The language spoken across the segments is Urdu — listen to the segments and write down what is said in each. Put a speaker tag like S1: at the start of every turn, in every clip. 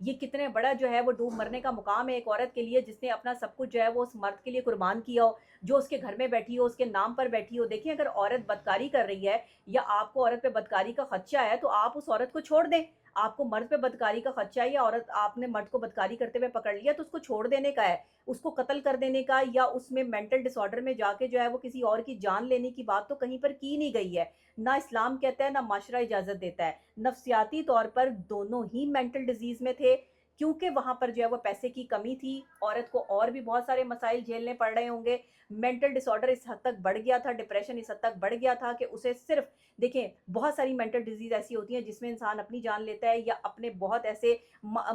S1: یہ کتنے بڑا جو ہے وہ ڈوب مرنے کا مقام ہے ایک عورت کے لیے جس نے اپنا سب کچھ جو ہے وہ اس مرد کے لیے قربان کیا ہو، جو اس کے گھر میں بیٹھی ہو، اس کے نام پر بیٹھی ہو. دیکھیں اگر عورت بدکاری کر رہی ہے یا آپ کو عورت پہ بدکاری کا خدشہ ہے تو آپ اس عورت کو چھوڑ دیں. آپ کو مرد پہ بدکاری کا خدشہ ہے یا عورت آپ نے مرد کو بدکاری کرتے ہوئے پکڑ لیا تو اس کو چھوڑ دینے کا ہے، اس کو قتل کر دینے کا یا اس میں مینٹل ڈس آرڈر میں جا کے جو ہے وہ کسی اور کی جان لینے کی بات تو کہیں پر کی نہیں گئی ہے. نہ اسلام کہتا ہے نہ معاشرہ اجازت دیتا ہے. نفسیاتی طور پر دونوں ہی مینٹل ڈیزیز میں تھے کیونکہ وہاں پر جو ہے وہ پیسے کی کمی تھی. عورت کو اور بھی بہت سارے مسائل جھیلنے پڑ رہے ہوں گے. مینٹل ڈس آرڈر اس حد تک بڑھ گیا تھا، ڈپریشن اس حد تک بڑھ گیا تھا کہ اسے صرف دیکھیں بہت ساری مینٹل ڈیزیز ایسی ہوتی ہیں جس میں انسان اپنی جان لیتا ہے یا اپنے بہت ایسے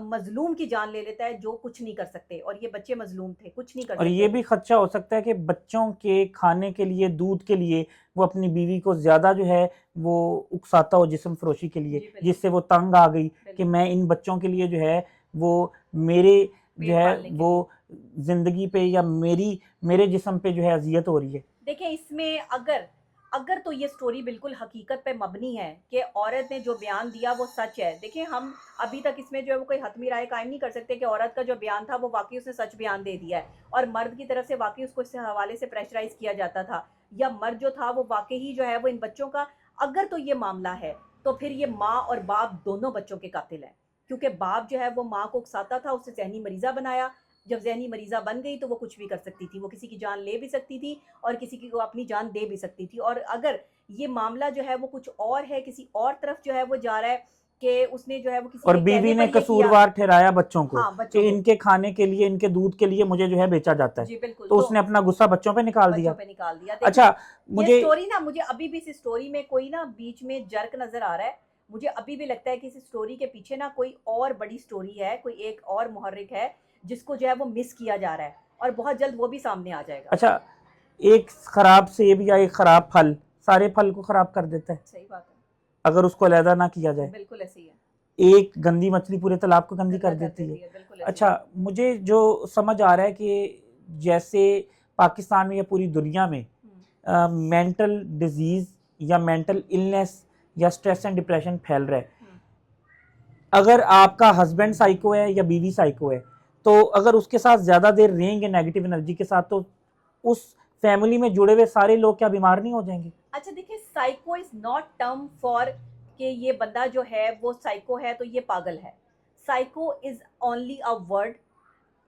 S1: مظلوم کی جان لے لیتا ہے جو کچھ نہیں کر سکتے، اور یہ بچے مظلوم تھے، کچھ نہیں کر
S2: اور
S1: سکتے
S2: یہ
S1: تھے.
S2: بھی خدشہ ہو سکتا ہے کہ بچوں کے کھانے کے لیے، دودھ کے لیے وہ اپنی بیوی کو زیادہ جو ہے وہ اکساتا ہو جسم فروشی کے لیے،
S1: جی بالکل
S2: جس سے وہ تنگ آ گئی کہ
S1: بالکل
S2: میں ان بچوں کے لیے جو ہے وہ میرے جو
S1: پیٹ
S2: ہے
S1: پالنے کے
S2: وہ
S1: لیے.
S2: زندگی پہ یا میرے جسم پہ جو ہے اذیت ہو رہی ہے.
S1: دیکھیں اس میں اگر تو یہ سٹوری بالکل حقیقت پہ مبنی ہے کہ عورت نے جو بیان دیا وہ سچ ہے. دیکھیں ہم ابھی تک اس میں جو ہے وہ کوئی حتمی رائے قائم نہیں کر سکتے کہ عورت کا جو بیان تھا وہ واقعی اس نے سچ بیان دے دیا ہے اور مرد کی طرف سے واقعی اس کو اس حوالے سے پریشرائز کیا جاتا تھا، یا مرد جو تھا وہ واقعی جو ہے وہ ان بچوں کا. اگر تو یہ معاملہ ہے تو پھر یہ ماں اور باپ دونوں بچوں کے قاتل ہیں، کیونکہ باپ جو ہے وہ ماں کو اکساتا تھا، اسے ذہنی مریضہ بنایا. جب ذہنی مریضہ بن گئی تو وہ کچھ بھی کر سکتی تھی، وہ کسی کی جان لے بھی سکتی تھی اور کسی کی کو اپنی جان دے بھی سکتی تھی. اور اگر یہ معاملہ جو ہے وہ کچھ اور ہے، کسی اور طرف جو ہے وہ جا رہا ہے کہ اس نے جو ہے وہ کسی
S2: اور
S1: کے
S2: بیوی
S1: کہنے
S2: نے
S1: پر یہ کیا.
S2: قصوروار ٹھہرایا بچوں کو
S1: ہاں بچوں
S2: کہ
S1: کو.
S2: ان کے کھانے کے لیے، ان کے دودھ کے لیے مجھے جو ہے بیچا جاتا ہے،
S1: جی بالکل.
S2: تو
S1: تو
S2: اس نے اپنا غصہ بچوں پہ نکال دیا.
S1: بچوں پہ نکال دیا. دیکھیں
S2: اچھا
S1: یہ
S2: مجھے
S1: سٹوری نا مجھے ابھی بھی اس سٹوری میں کوئی نا بیچ میں جرک نظر آ رہا ہے. مجھے ابھی بھی لگتا ہے کہ اس سٹوری کے پیچھے نا کوئی اور بڑی سٹوری ہے، کوئی ایک اور محرک ہے جس کو جو ہے وہ مس کیا جا رہا ہے اور بہت جلد وہ بھی سامنے آ جائے گا.
S2: اچھا ایک خراب سیب یا ایک خراب پھل سارے پھل کو خراب کر دیتا ہے
S1: صحیح بات ہے.
S2: اگر اس کو علیحدہ نہ کیا جائے.
S1: بالکل ایسے ہی ہے.
S2: ایک گندی مچھلی پورے تالاب کو گندی
S1: گندا
S2: کر
S1: کر
S2: دیتی ہے.
S1: دیتی ہے. بالکل ایسے ہی
S2: اچھا مجھے جو سمجھ آ رہا ہے کہ جیسے پاکستان میں یا پوری دنیا میں
S1: ہے.
S2: مینٹل ڈیزیز یا مینٹل النس یا سٹریس اینڈ ڈپریشن پھیل رہا ہے. اگر آپ کا ہسبینڈ سائیکو ہے یا بیوی سائیکو ہے تو اگر اس کے ساتھ زیادہ دیر رہیں گے نیگیٹو انرجی کے ساتھ تو اس فیملی میں جڑے ہوئے سارے لوگ کیا بیمار نہیں ہو جائیں گے؟
S1: اچھا دیکھیں psycho is not term for کہ یہ بندہ جو ہے وہ سائیکو ہے تو یہ پاگل ہے. Psycho is only a word,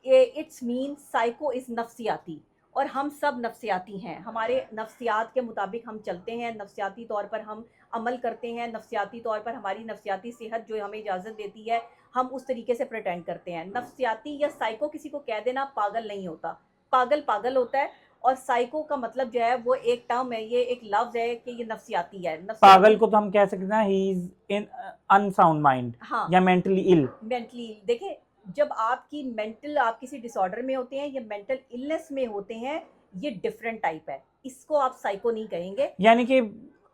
S1: it's mean psycho is نفسیاتی، اور ہم سب نفسیاتی ہیں. ہمارے نفسیات کے مطابق ہم چلتے ہیں، نفسیاتی طور پر ہم عمل کرتے ہیں، نفسیاتی طور پر ہماری نفسیاتی صحت جو ہمیں اجازت دیتی ہے ہم اس طریقے سے پریٹینڈ کرتے ہیں. نفسیاتی یا سائیکو کسی کو کہہ دینا پاگل نہیں ہوتا. پاگل پاگل ہوتا ہے، اور سائیکو کا مطلب جو ہے وہ ایک ٹرم ہے، یہ ایک لفظ ہے کہ یہ نفسیاتی ہے.
S2: پاگل کو تو ہم کہہ سکتے ہیں ہی از ان انساؤنڈ مائنڈ
S1: ہاں
S2: یا مینٹلی ال.
S1: مینٹلی دیکھیں جب آپ کی مینٹل آپ کسی ڈس آرڈر میں ہوتے ہیں یا مینٹل النس میں ہوتے ہیں یہ ڈفرینٹ ٹائپ ہے، اس کو آپ سائیکو نہیں کہیں گے.
S2: یعنی کہ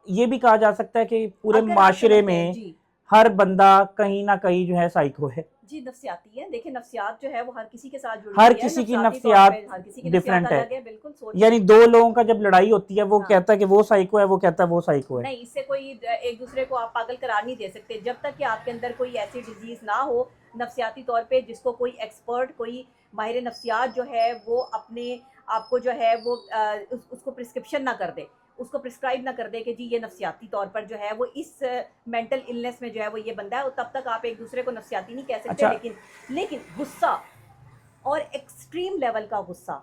S2: یہ بھی کہا جا سکتا ہے کہ پورے
S1: اگر آپ
S2: معاشرے
S1: سمجھتے
S2: میں
S1: ہیں جی
S2: ہر بندہ کہیں نہ کہیں جو ہے سائیکو ہے.
S1: جی نفسیاتی ہے. دیکھیں نفسیات جو ہے وہ ہر کسی کے ساتھ جڑی
S2: ہر
S1: ہوئی ہے،
S2: کسی کی
S1: نفسیاتی طور
S2: نفسیات
S1: پہ ہر کسی کی نفسیات
S2: ڈفرینٹ ہے.
S1: الگ ہے. بالکل سوچ
S2: یعنی دو لوگوں کا جب لڑائی ہوتی ہے وہ
S1: ہاں.
S2: کہتا ہے کہ وہ سائیکو ہے، وہ کہتا ہے وہ سائیکو ہے.
S1: نہیں، اس سے کوئی ایک دوسرے کو آپ پاگل قرار نہیں دے سکتے جب تک کہ آپ کے اندر کوئی ایسی ڈیزیز نہ ہو نفسیاتی طور پہ جس کو کوئی ایکسپرٹ، کوئی ماہر نفسیات جو ہے وہ اپنے آپ کو جو ہے وہ اس کو پرسکرپشن نہ کر دے، اس کو پرسکرائب نہ کر دے کہ جی یہ نفسیاتی طور پر جو ہے وہ اس مینٹل النس میں جو ہے وہ یہ بندہ ہے، اور تب تک آپ ایک دوسرے کو نفسیاتی نہیں کہہ سکتے.
S2: اچھا
S1: لیکن غصہ اور ایکسٹریم لیول کا غصہ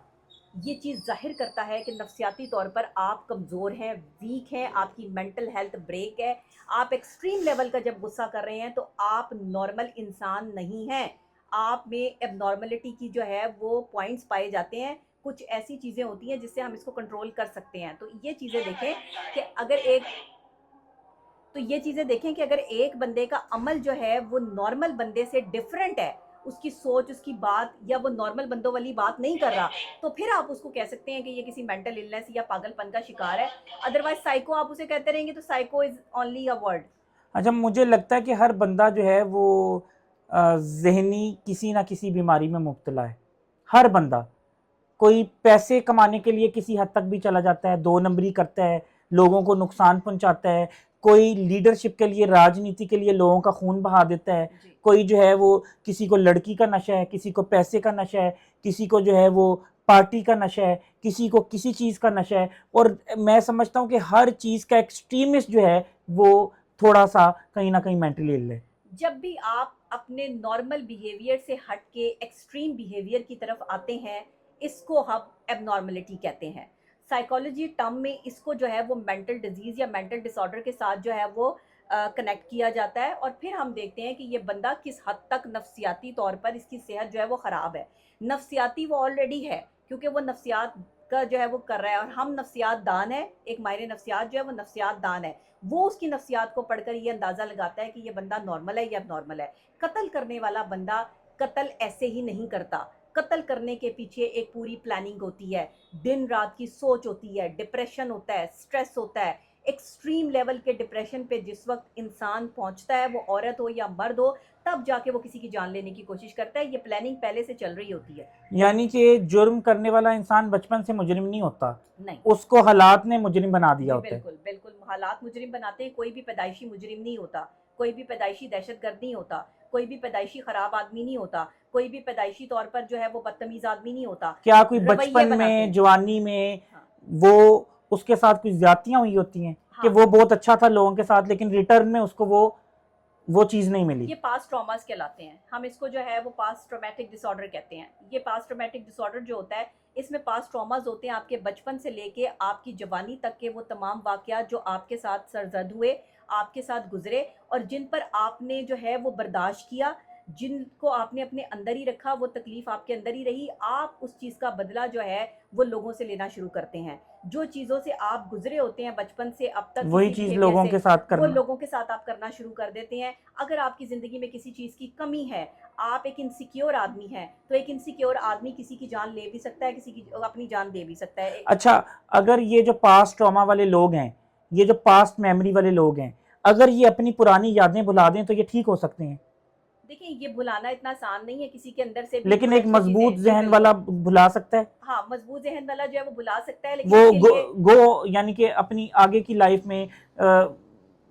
S1: یہ چیز ظاہر کرتا ہے کہ نفسیاتی طور پر آپ کمزور ہیں، ویک ہیں، آپ کی مینٹل ہیلتھ بریک ہے. آپ ایکسٹریم لیول کا جب غصہ کر رہے ہیں تو آپ نارمل انسان نہیں ہیں، آپ میں اب نارملٹی کی جو ہے وہ پوائنٹس پائے جاتے ہیں. کچھ ایسی چیزیں ہوتی ہیں جس سے ہم اس کو کنٹرول کر سکتے ہیں. تو یہ چیزیں دیکھیں کہ اگر ایک بندے کا عمل جو ہے وہ نارمل بندے سے ڈیفرنٹ ہے، اس کی سوچ، اس کی بات، یا وہ نارمل بندوں والی بات نہیں کر رہا، تو پھر آپ اس کو کہہ سکتے ہیں کہ یہ کسی مینٹل النس یا پاگل پن کا شکار ہے. ادروائز سائیکو آپ اسے کہتے رہیں گے تو psycho is only a word.
S2: اچھا مجھے لگتا ہے کہ ہر بندہ جو ہے وہ ذہنی کسی نہ کسی بیماری میں مبتلا ہے. ہر بندہ کوئی پیسے کمانے کے لیے کسی حد تک بھی چلا جاتا ہے، دو نمبری کرتا ہے، لوگوں کو نقصان پہنچاتا ہے، کوئی لیڈرشپ کے لیے، راجنیتی کے لیے لوگوں کا خون بہا دیتا ہے،
S1: جی
S2: کوئی جو ہے وہ کسی کو لڑکی کا نشہ ہے، کسی کو پیسے کا نشہ ہے، کسی کو جو ہے وہ پارٹی کا نشہ ہے، کسی کو کسی چیز کا نشہ ہے. اور میں سمجھتا ہوں کہ ہر چیز کا ایکسٹریمسٹ جو ہے وہ تھوڑا سا کہیں نہ کہیں مینٹلی ill ہے.
S1: جب بھی آپ اپنے نارمل بیہیویئر سے ہٹ کے ایکسٹریم بیہیویئر کی طرف آتے ہیں، اس کو ہم ایب نارملٹی کہتے ہیں. سائیکالوجی ٹرم میں اس کو جو ہے وہ مینٹل ڈیزیز یا مینٹل ڈس آرڈر کے ساتھ جو ہے وہ کنیکٹ کیا جاتا ہے، اور پھر ہم دیکھتے ہیں کہ یہ بندہ کس حد تک نفسیاتی طور پر اس کی صحت جو ہے وہ خراب ہے. نفسیاتی وہ آلریڈی ہے، کیونکہ وہ نفسیات کا جو ہے وہ کر رہا ہے، اور ہم نفسیات دان ہے، ایک ماہر نفسیات جو ہے وہ نفسیات دان ہے، وہ اس کی نفسیات کو پڑھ کر یہ اندازہ لگاتا ہے کہ یہ بندہ نارمل ہے یا اب نارمل ہے. قتل کرنے والا بندہ قتل ایسے ہی نہیں کرتا. قتل کرنے کے پیچھے ایک پوری پلاننگ ہوتی ہے، دن رات کی سوچ ہوتی ہے، ڈپریشن ہوتا ہے، سٹریس ہوتا ہے. ایکسٹریم لیول کے ڈپریشن پہ جس وقت انسان پہنچتا ہے، وہ عورت ہو یا مرد ہو، تب جا کے وہ کسی کی جان لینے کی کوشش کرتا ہے. یہ پلاننگ پہلے سے چل رہی ہوتی ہے.
S2: یعنی کہ جرم کرنے والا انسان بچپن سے مجرم نہیں ہوتا،
S1: نہیں
S2: اس کو حالات نے مجرم بنا دیا
S1: جی
S2: ہوتا ہے.
S1: بالکل بالکل، حالات مجرم بناتے ہیں. کوئی بھی پیدائشی مجرم نہیں ہوتا، کوئی بھی پیدائشی دہشت گرد نہیں ہوتا، کوئی بھی پیدائشی خراب آدمی نہیں ہوتا، کوئی بھی پیدائشی طور پر جو ہے وہ بدتمیز آدمی نہیں ہوتا.
S2: کیا کوئی
S1: رویے
S2: بچپن
S1: بناتے
S2: میں،
S1: ہیں.
S2: جوانی میں
S1: ہاں
S2: وہ اس کے ساتھ کچھ زیادتیاں ہوئی ہوتی ہیں کہ
S1: ہاں،
S2: وہ بہت اچھا تھا لوگوں کے ساتھ، لیکن ریٹرن میں اس کو وہ چیز نہیں ملی؟
S1: یہ پاسٹ ٹراماز کہلاتے ہیں. ہم اس کو جو ہے وہ پاسٹ ٹرامیٹک ڈس آرڈر کہتے ہیں. یہ پاسٹ ٹرامیٹک ڈس آرڈر جو ہوتا ہے، اس میں پاسٹ ٹراماز ہوتے ہیں آپ کے بچپن سے لے کے آپ کی جوانی تک کے وہ تمام واقعات جو آپ کے ساتھ سرزد ہوئے، آپ کے ساتھ گزرے، اور جن پر آپ نے جو ہے وہ برداشت کیا، جن کو آپ نے اپنے اندر ہی رکھا، وہ تکلیف آپ کے اندر ہی رہی. آپ اس چیز کا بدلہ جو ہے وہ لوگوں سے لینا شروع کرتے ہیں. جو چیزوں سے آپ گزرے ہوتے ہیں بچپن سے اب تک
S2: وہی
S1: کسی
S2: چیز
S1: بیہیویئر
S2: لوگوں
S1: سے،
S2: کے ساتھ
S1: وہ
S2: کرنا.
S1: لوگوں کے ساتھ آپ کرنا شروع کر دیتے ہیں. اگر آپ کی زندگی میں کسی چیز کی کمی ہے، آپ ایک انسیکیور آدمی ہیں، تو ایک انسیکیور آدمی کسی کی جان لے بھی سکتا ہے، کسی کی اپنی جان دے بھی سکتا ہے.
S2: اچھا، اگر یہ جو پاسٹ ٹراما والے لوگ ہیں، یہ جو پاسٹ میموری والے لوگ ہیں، اگر یہ اپنی پرانی یادیں بھلا دیں تو یہ ٹھیک ہو سکتے ہیں؟
S1: دیکھیں، یہ بھلانا اتنا آسان نہیں ہے. کسی کے اندر سے بھی
S2: لیکن
S1: کوئی
S2: ایک
S1: اچھی چیزیں،
S2: مضبوط
S1: جی
S2: ذہن
S1: بالکل،
S2: والا بھلا سکتا ہے؟
S1: ہاں مضبوط ذہن والا جو ہے وہ بھلا سکتا ہے، لیکن
S2: وہ
S1: اس کے لیے
S2: یعنی کہ اپنی آگے کی لائف میں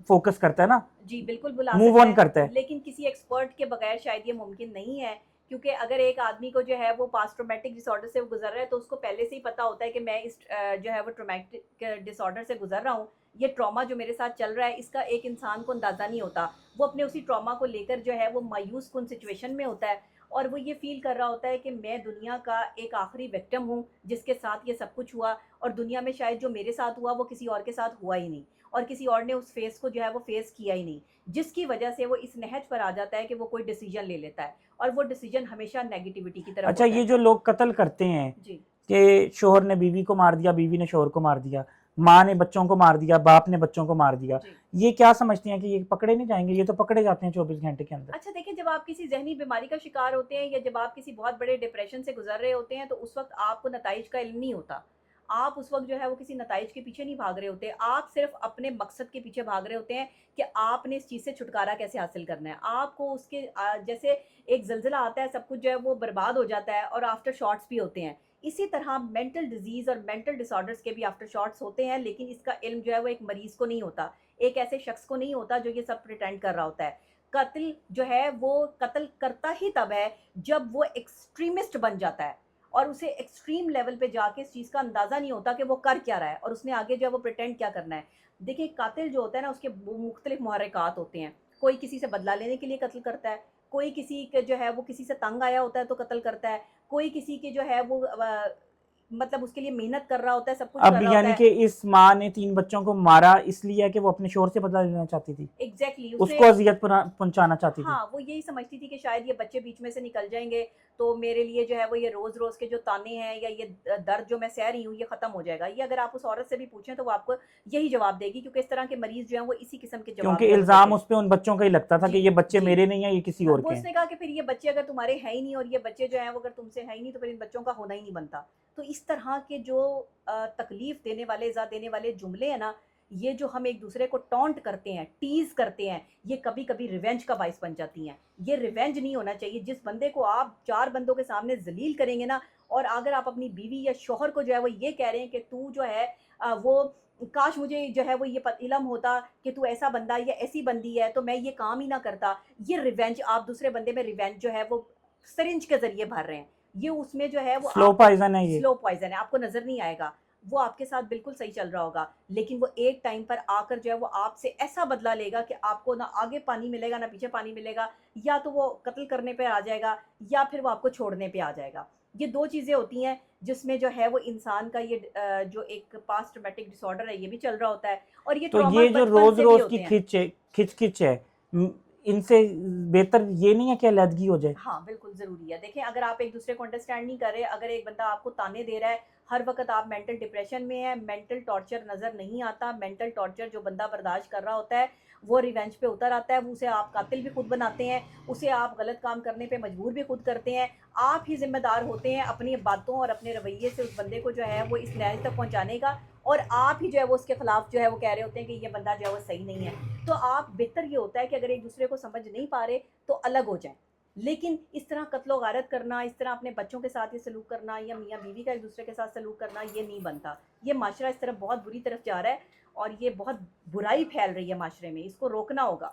S2: فوکس کرتا ہے نا،
S1: جی بالکل بلا
S2: موو
S1: سکتا
S2: آن
S1: ہے.
S2: کرتا ہے.
S1: لیکن کسی ایکسپرٹ کے بغیر شاید یہ ممکن نہیں ہے، کیونکہ اگر ایک آدمی کو جو ہے وہ پاسٹ ٹرامیٹک ڈس آرڈر سے گزر رہا ہے، تو اس کو پہلے سے ہی پتہ ہوتا ہے کہ میں اس جو ہے وہ ٹرامیٹک ڈس آرڈر سے گزر رہا ہوں. یہ ٹراما جو میرے ساتھ چل رہا ہے، اس کا ایک انسان کو اندازہ نہیں ہوتا. وہ اپنے اسی ٹراما کو لے کر جو ہے وہ مایوس کن سچویشن میں ہوتا ہے، اور وہ یہ فیل کر رہا ہوتا ہے کہ میں دنیا کا ایک آخری وکٹم ہوں جس کے ساتھ یہ سب کچھ ہوا، اور دنیا میں شاید جو میرے ساتھ ہوا وہ کسی اور کے ساتھ ہوا ہی نہیں، اور کسی اور نے اس فیس کو جو ہے وہ فیس کیا ہی نہیں. جس کی وجہ سے وہ اس نہج پر آ جاتا ہے کہ وہ کوئی ڈیسیجن لے لیتا ہے، اور وہ ڈیسیجن ہمیشہ نیگیٹیوٹی کی طرف
S2: اچھا،
S1: ہوتا ہے.
S2: یہ جو لوگ قتل کرتے ہیں
S1: جی
S2: کہ شوہر نے بیوی کو مار دیا، بیوی نے شوہر کو مار دیا، ماں نے بچوں کو مار دیا، باپ نے بچوں کو مار دیا،
S1: جی
S2: یہ کیا سمجھتے ہیں کہ یہ پکڑے نہیں جائیں گے؟ یہ تو پکڑے جاتے ہیں 24 گھنٹے کے اندر.
S1: اچھا دیکھیں، جب آپ کسی ذہنی بیماری کا شکار ہوتے ہیں، یا جب آپ کسی بہت بڑے ڈپریشن سے گزر رہے ہوتے ہیں، تو اس وقت آپ کو نتائج کا علم نہیں ہوتا. آپ اس وقت جو ہے وہ کسی نتائج کے پیچھے نہیں بھاگ رہے ہوتے. آپ صرف اپنے مقصد کے پیچھے بھاگ رہے ہوتے ہیں کہ آپ نے اس چیز سے چھٹکارا کیسے حاصل کرنا ہے. آپ کو اس کے جیسے ایک زلزلہ آتا ہے، سب کچھ جو ہے وہ برباد ہو جاتا ہے، اور آفٹر شارٹس بھی ہوتے ہیں. اسی طرح مینٹل ڈیزیز اور مینٹل ڈس آرڈرس کے بھی آفٹر شارٹس ہوتے ہیں، لیکن اس کا علم جو ہے وہ ایک مریض کو نہیں ہوتا، ایک ایسے شخص کو نہیں ہوتا جو یہ سب پریٹینڈ کر رہا ہوتا ہے. قتل جو ہے وہ قتل کرتا ہی تب ہے جب وہ ایکسٹریمسٹ بن جاتا ہے، اور اسے ایکسٹریم لیول پہ جا کے اس چیز کا اندازہ نہیں ہوتا کہ وہ کر کیا رہا ہے، اور اس نے آگے جو ہے وہ پریٹینڈ کیا کرنا ہے. دیکھیں، قاتل جو ہوتا ہے نا، اس کے مختلف محرکات ہوتے ہیں. کوئی کسی سے بدلہ لینے کے لیے قتل کرتا ہے، کوئی کسی کے جو ہے وہ کسی سے تنگ آیا ہوتا ہے تو قتل کرتا ہے، کوئی کسی کے جو ہے وہ مطلب اس کے لیے محنت کر رہا ہوتا ہے، سب کچھ کر
S2: اب
S1: رہا ہوتا
S2: یعنی
S1: ہے.
S2: کہ اس ماں نے 3 بچوں کو مارا اس لیے کہ وہ اپنے شوہر سے بدلہ لینا چاہتی تھی،
S1: ایگزیکٹلی
S2: اس
S1: نے،
S2: کو اذیت پہنچانا چاہتی تھی.
S1: ہاں وہ یہی سمجھتی تھی کہ شاید یہ بچے بیچ میں سے نکل جائیں گے تو میرے لیے جو ہے وہ یہ روز روز کے جو تانے ہیں یا یہ درد جو میں سہ رہی ہوں یہ ختم ہو جائے گا. یہ اگر آپ اس عورت سے بھی پوچھیں تو وہ آپ کو یہی جواب دے گی، کیونکہ اس طرح کے مریض جو ہیں وہ اسی قسم کے جواب
S2: کیونکہ
S1: طلب ہوتے
S2: الزام
S1: ہیں.
S2: اس پہ ان بچوں کا ہی لگتا تھا کہ
S1: جی
S2: یہ بچے
S1: جی،
S2: میرے نہیں ہیں، یہ کسی اور
S1: وہ
S2: کے
S1: اس
S2: ہیں.
S1: نے کہا کہ پھر یہ بچے اگر تمہارے ہیں ہی نہیں، اور یہ بچے جو ہیں وہ اگر تم سے ہیں ہی نہیں، تو پھر ان بچوں کا ہونا ہی نہیں بنتا. تو اس طرح کے جو تکلیف دینے والے، ایذا دینے والے جملے ہیں نا، یہ جو ہم ایک دوسرے کو ٹونٹ کرتے ہیں، ٹیز کرتے ہیں، یہ کبھی کبھی ریونج کا باعث بن جاتی ہیں. یہ ریونج نہیں ہونا چاہیے. جس بندے کو آپ 4 بندوں کے سامنے ذلیل کریں گے نا، اور اگر آپ اپنی بیوی یا شوہر کو جو ہے وہ یہ کہہ رہے ہیں کہ تو جو ہے وہ کاش مجھے جو ہے وہ یہ علم ہوتا کہ تو ایسا بندہ یا ایسی بندی ہے تو میں یہ کام ہی نہ کرتا، یہ ریونج آپ دوسرے بندے میں ریونج جو ہے وہ سرنج کے ذریعے بھر رہے ہیں، یہ اس میں جو ہے وہ
S2: سلو
S1: آپ کو
S2: پوائزن ہے یہ.
S1: سلو پوائزن ہے، آپ کو نظر نہیں آئے گا، وہ آپ کے ساتھ بالکل صحیح چل رہا ہوگا، لیکن وہ ایک ٹائم پر آ کر جو ہے وہ آپ سے ایسا بدلہ لے گا کہ آپ کو نہ آگے پانی ملے گا نہ پیچھے پانی ملے گا، یا تو وہ قتل کرنے پہ آ جائے گا یا پھر وہ آپ کو چھوڑنے پہ آ جائے گا۔ یہ دو چیزیں ہوتی ہیں جس میں جو ہے وہ انسان کا یہ جو ایک پاسٹ ٹرامیٹک ڈس آرڈر ہے یہ بھی چل رہا ہوتا ہے، اور یہ
S2: تو
S1: ٹراما
S2: یہ جو
S1: بچپن
S2: روز
S1: سے بھی
S2: روز کی
S1: ہوتے ہیں۔
S2: کھچ ہے، ان سے بہتر یہ نہیں ہے کہ علیحدگی ہو جائے؟
S1: ہاں بالکل ضروری ہے، دیکھیں اگر آپ ایک دوسرے کو انڈرسٹینڈ نہیں کر رہے، اگر ایک بندہ آپ کو تانے دے رہا ہے، ہر وقت آپ مینٹل ڈپریشن میں ہیں، مینٹل ٹارچر نظر نہیں آتا، مینٹل ٹارچر جو بندہ برداشت کر رہا ہوتا ہے وہ ریونج پہ اتر آتا ہے، وہ اسے آپ قاتل بھی خود بناتے ہیں، اسے آپ غلط کام کرنے پہ مجبور بھی خود کرتے ہیں، آپ ہی ذمہ دار ہوتے ہیں اپنی باتوں اور اپنے رویے سے اس بندے کو جو ہے وہ اس نہج تک پہنچانے کا، اور آپ ہی جو ہے وہ اس کے خلاف جو ہے وہ کہہ رہے ہوتے ہیں کہ یہ بندہ جو ہے وہ صحیح نہیں ہے۔ تو آپ بہتر یہ ہوتا ہے کہ اگر ایک دوسرے کو سمجھ نہیں پا رہے تو الگ ہو جائیں، لیکن اس طرح قتل و غارت کرنا، اس طرح اپنے بچوں کے ساتھ یہ سلوک کرنا یا میاں بیوی کا ایک دوسرے کے ساتھ سلوک کرنا یہ نہیں بنتا، یہ معاشرہ اس طرف بہت بری طرف جا رہا ہے اور یہ بہت برائی پھیل رہی ہے معاشرے میں، اس کو روکنا ہوگا۔